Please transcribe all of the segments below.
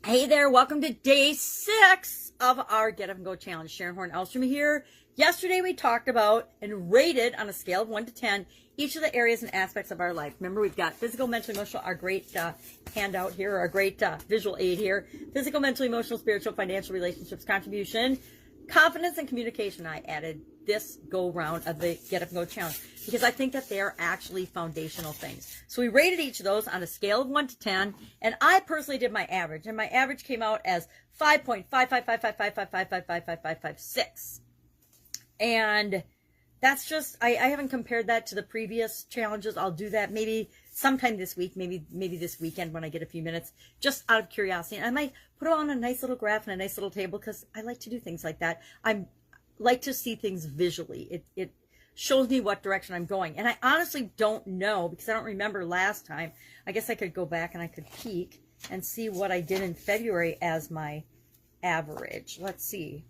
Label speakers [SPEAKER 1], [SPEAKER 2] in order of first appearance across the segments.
[SPEAKER 1] Hey there, welcome to day 6 of our Get Up and Go Challenge. Sharon Horne-Ellstrom here. Yesterday we talked about and rated on a scale of 1 to 10 each of the areas and aspects of our life. Remember, we've got physical, mental, emotional, our great handout here, our great visual aid here. Physical, mental, emotional, spiritual, financial, relationships, contribution, confidence, and communication. I added this go round of the Get Up and Go Challenge because I think that they are actually foundational things. So we rated each of those on a scale of 1 to 10, and I personally did my average, and my average came out as 5.5555555555556. And that's just, I haven't compared that to the previous challenges. I'll do that maybe sometime this week, maybe this weekend when I get a few minutes, just out of curiosity. And I might put it on a nice little graph and a nice little table because I like to do things like that. I like to see things visually. It shows me what direction I'm going. And I honestly don't know because I don't remember last time. I guess I could go back and I could peek and see what I did in February as my average. Let's see.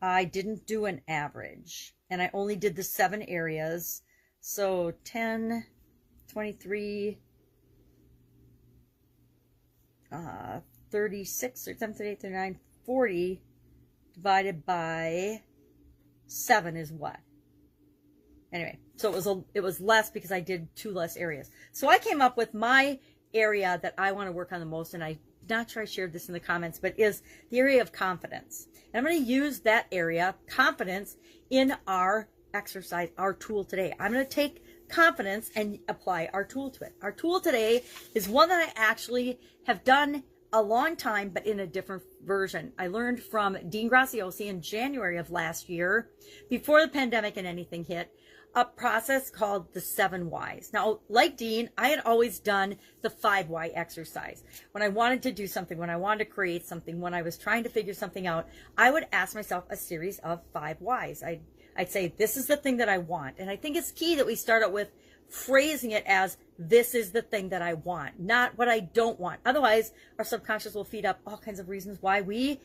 [SPEAKER 1] I didn't do an average, and I only did the 7 areas. So 10, 23, 36, or 10, 38, 39, 40 divided by 7 is what? Anyway, so it was less because I did 2 less areas. So I came up with my area that I want to work on the most, and I'm not sure I shared this in the comments, but is the area of confidence. And I'm going to use that area, confidence, in our exercise, our tool today. I'm going to take confidence and apply our tool to it. Our tool today is one that I actually have done a long time, but in a different version. I learned from Dean Graziosi in January of last year, before the pandemic and anything hit, a process called the 7 whys. Now, like Dean, I had always done the 5 why exercise. When I wanted to do something, when I wanted to create something, when I was trying to figure something out, I would ask myself a series of 5 whys. I'd say, this is the thing that I want. And I think it's key that we start out with phrasing it as, this is the thing that I want, not what I don't want. Otherwise, our subconscious will feed up all kinds of reasons why we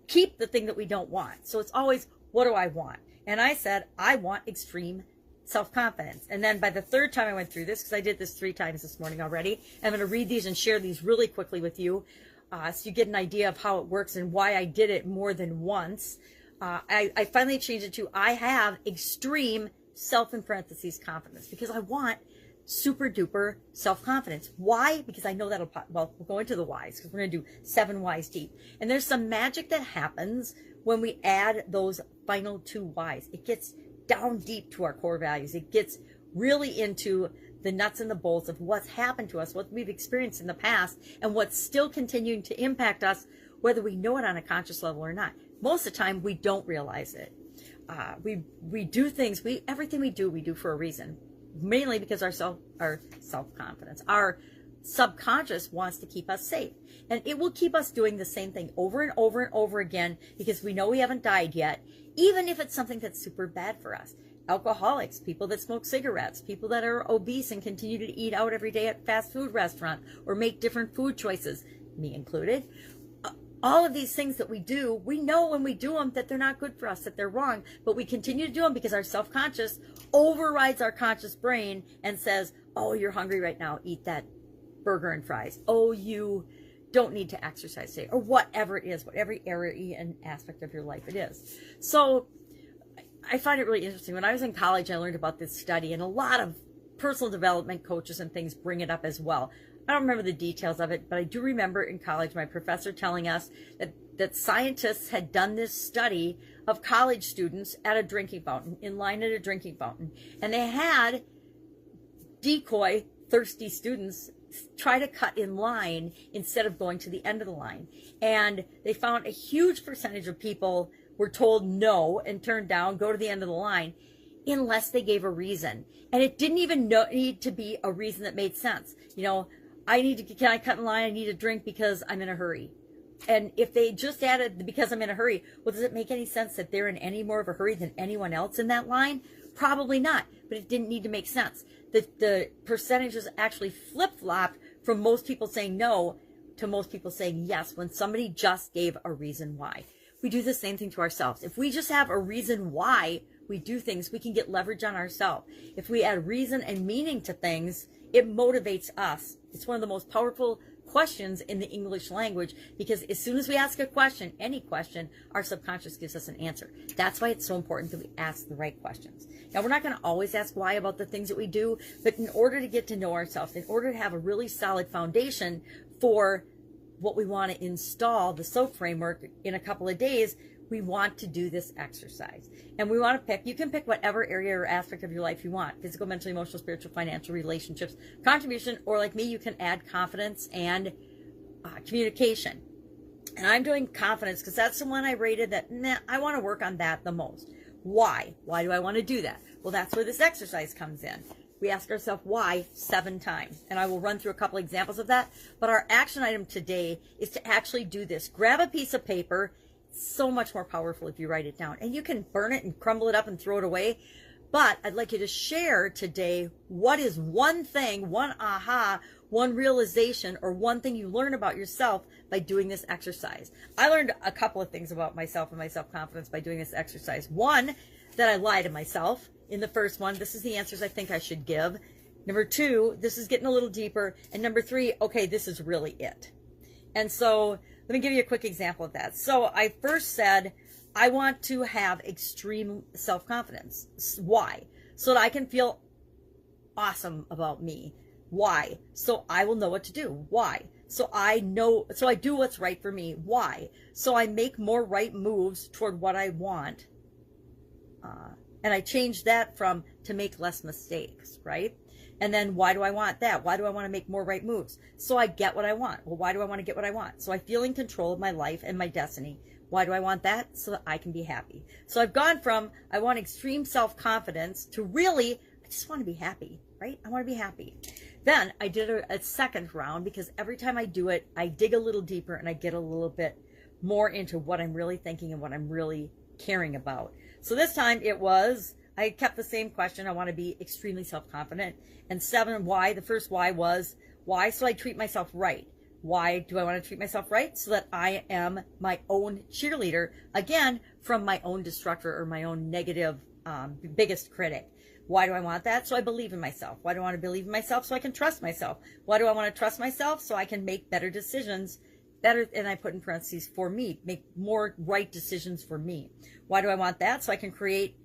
[SPEAKER 1] keep the thing that we don't want. So it's always, what do I want? And I said, I want extreme self-confidence. And then by the 3rd time I went through this, because I did this 3 times this morning already, I'm going to read these and share these really quickly with you so you get an idea of how it works and why I did it more than once. I finally changed it to, I have extreme self in parentheses confidence, because I want super duper self-confidence. Why? Because I know that'll, well, we'll go into the whys because we're going to do 7 whys deep. And there's some magic that happens when we add those final 2 whys. It gets down deep to our core values. It gets really into the nuts and the bolts of what's happened to us, what we've experienced in the past, and what's still continuing to impact us, whether we know it on a conscious level or not. Most of the time, we don't realize it. We do things, everything we do for a reason, mainly because our self-confidence, our subconscious wants to keep us safe, and it will keep us doing the same thing over and over and over again because we know we haven't died yet, even if it's something that's super bad for us. Alcoholics, people that smoke cigarettes, people that are obese and continue to eat out every day at fast food restaurant or make different food choices, me included. All of these things that we do, we know when we do them that they're not good for us, that they're wrong, but we continue to do them because our self-conscious overrides our conscious brain and says, oh, you're hungry right now, eat that burger and fries. Oh, you don't need to exercise today, or whatever it is, whatever area and aspect of your life it is. So I find it really interesting. When I was in college, I learned about this study, and a lot of personal development coaches and things bring it up as well. I don't remember the details of it, but I do remember in college my professor telling us that scientists had done this study of college students at a drinking fountain, in line at a drinking fountain, and they had decoy thirsty students try to cut in line instead of going to the end of the line. And they found a huge percentage of people were told no and turned down, go to the end of the line, unless they gave a reason. And it didn't even need to be a reason that made sense. You know, can I cut in line? I need a drink because I'm in a hurry. And if they just added because I'm in a hurry, well, does it make any sense that they're in any more of a hurry than anyone else in that line? Probably not, but it didn't need to make sense. The percentages actually flip-flopped from most people saying no to most people saying yes when somebody just gave a reason why. We do the same thing to ourselves. If we just have a reason why we do things, we can get leverage on ourselves. If we add reason and meaning to things, It motivates us. It's one of the most powerful questions in the English language, because as soon as we ask a question, any question, our subconscious gives us an answer. That's why it's so important that we ask the right questions. Now, we're not going to always ask why about the things that we do, but in order to get to know ourselves, in order to have a really solid foundation for what we want to install, the SOAP framework, in a couple of days, we want to do this exercise. And we want to pick, you can pick whatever area or aspect of your life you want: physical, mental, emotional, spiritual, financial, relationships, contribution, or like me, you can add confidence and communication. And I'm doing confidence because that's the one I rated that, I want to work on that the most. Why? Why do I want to do that? Well, that's where this exercise comes in. We ask ourselves why 7 times. And I will run through a couple examples of that. But our action item today is to actually do this. Grab a piece of paper. It's so much more powerful if you write it down. And you can burn it and crumble it up and throw it away. But I'd like you to share today, what is one thing, one aha, one realization, or one thing you learn about yourself by doing this exercise. I learned a couple of things about myself and my self-confidence by doing this exercise. One, that I lie to myself. In the first one, this is the answers I think I should give. Number 2, this is getting a little deeper. And number 3, okay, this is really it. And so let me give you a quick example of that. So I first said, I want to have extreme self-confidence. Why? So that I can feel awesome about me. Why? So I will know what to do. Why? So I do what's right for me. Why? So I make more right moves toward what I want. And I changed that from to make less mistakes, right? And then why do I want that? Why do I want to make more right moves? So I get what I want. Well, why do I want to get what I want? So I feel in control of my life and my destiny. Why do I want that? So that I can be happy. So I've gone from, I want extreme self-confidence, to really, I just want to be happy, right? I want to be happy. Then I did a second round, because every time I do it, I dig a little deeper and I get a little bit more into what I'm really thinking and what I'm really caring about. So this time it was, I kept the same question. I want to be extremely self-confident. And 7, why? The first why was, why? So I treat myself right. Why do I want to treat myself right? So that I am my own cheerleader, again, from my own destructor or my own negative, biggest critic. Why do I want that? So I believe in myself. Why do I want to believe in myself? So I can trust myself. Why do I want to trust myself? So I can make better decisions, and I put in parentheses, for me, make more right decisions for me. Why do I want that? So I can create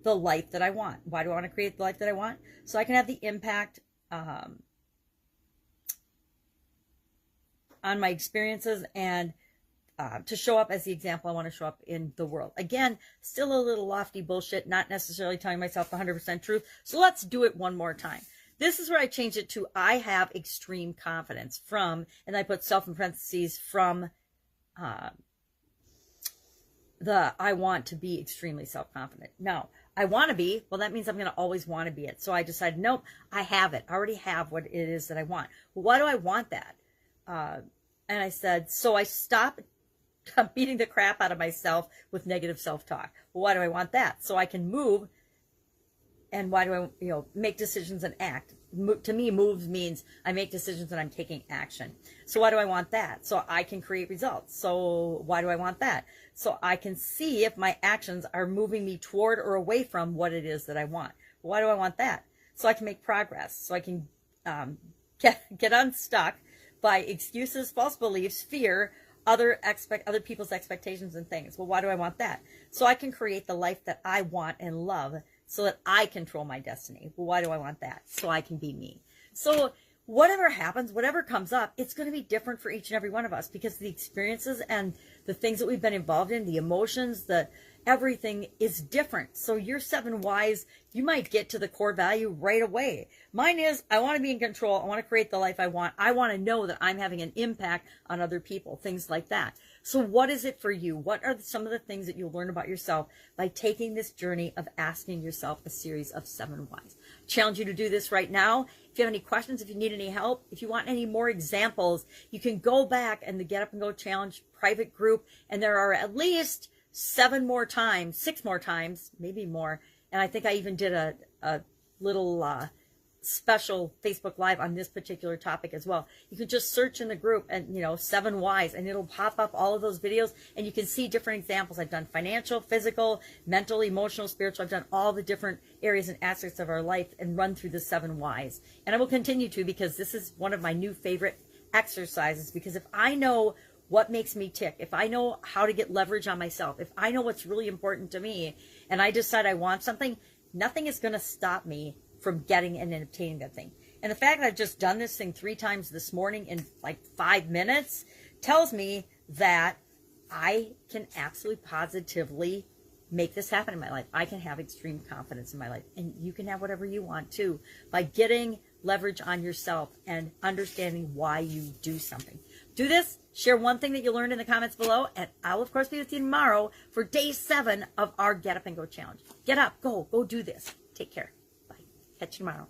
[SPEAKER 1] the life that I want. Why do I want to create the life that I want? So I can have the impact on my experiences, and to show up as the example I want to show up in the world. Again, still a little lofty bullshit, not necessarily telling myself 100% truth. So let's do it one more time. This is where I changed it to, I have extreme confidence from, and I put self in parentheses, from I want to be extremely self-confident. Now, I want to be, well, that means I'm going to always want to be it. So I decided, nope, I have it. I already have what it is that I want. Well, why do I want that? And I said, so I stopped beating the crap out of myself with negative self-talk. Well, why do I want that? So I can move. And why do I, make decisions and act? To me, moves means I make decisions and I'm taking action. So why do I want that? So I can create results. So why do I want that? So I can see if my actions are moving me toward or away from what it is that I want. Why do I want that? So I can make progress. So I can get unstuck by excuses, false beliefs, fear, other people's expectations and things. Well, why do I want that? So I can create the life that I want and love, so that I control my destiny. Well, why do I want that? So I can be me. So whatever happens, whatever comes up, it's going to be different for each and every one of us, because the experiences and the things that we've been involved in, the emotions, everything is different. So your 7 whys, you might get to the core value right away. Mine is, I want to be in control. I want to create the life I want. I want to know that I'm having an impact on other people, things like that. So what is it for you? What are some of the things that you'll learn about yourself by taking this journey of asking yourself a series of 7 whys? Challenge you to do this right now. If you have any questions, if you need any help, if you want any more examples, you can go back in the Get Up and Go Challenge private group, and there are at least 6 more times, maybe more. And I think I even did a little special Facebook Live on this particular topic as well. You can just search in the group and, 7 whys, and it'll pop up all of those videos, and you can see different examples. I've done financial, physical, mental, emotional, spiritual. I've done all the different areas and aspects of our life and run through the 7 whys. And I will continue to, because this is one of my new favorite exercises, because if I know what makes me tick, if I know how to get leverage on myself, if I know what's really important to me, and I decide I want something, nothing is going to stop me from getting and obtaining that thing. And the fact that I've just done this thing 3 times this morning in like 5 minutes tells me that I can absolutely positively make this happen in my life. I can have extreme confidence in my life, and you can have whatever you want too, by getting leverage on yourself and understanding why you do something. Do this. Share one thing that you learned in the comments below, and I'll of course be with you tomorrow for day 7 of our Get Up and Go challenge. Get up, go do this. Take care. Bye. Catch you tomorrow.